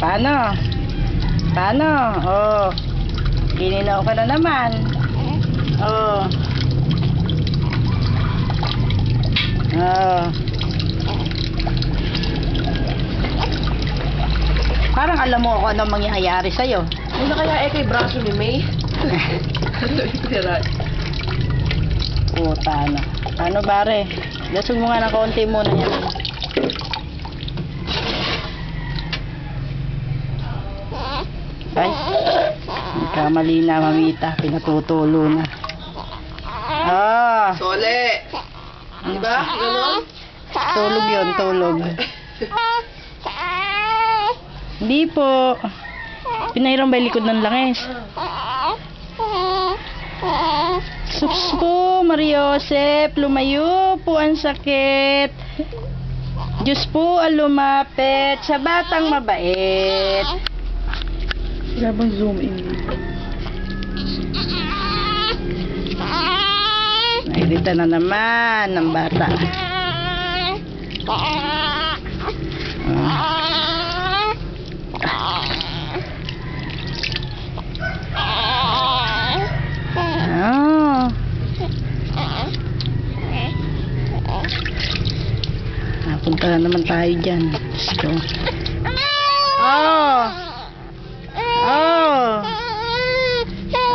Paano? Paano? Oh. Gininaw ka na naman. Oh. Oh. Parang alam mo kung anong mangyayari sa'yo. Ano kaya kay braso ni May? Puta na. Ano bare? Lasog mo nga ng konti muna yan. Ay. Kamali na, mamita. Pinatutulo na. Ah. Sole! Diba? Ganon? Tulog yun, tulog. Hindi po. Pinahirang ba yung likod ng langis? Sus po, Maria Josep, lumayo po, ang sakit. Diyos po ang lumapit sa batang mabait. Grabang zoom in. Nairita na naman ng bata. Napunta na naman tayo dyan. So. Oh! Oh!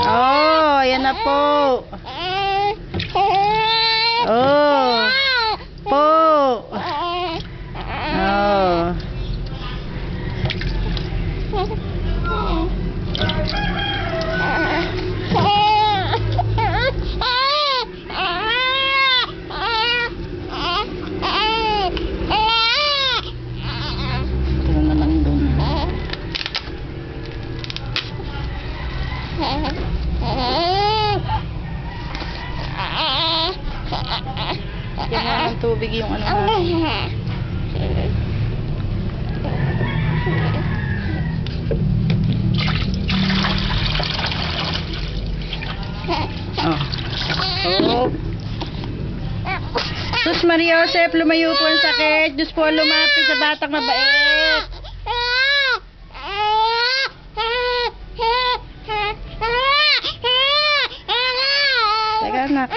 Oh! Ayan na po! Oh! Po! Oh! Ito na naman doon. Yan nga ng tubig yung ano natin. Oh. Oh. Sus Maria Josep, lumayo po ang sakit. Diyos po lumapit sa batang mabait. Teka na.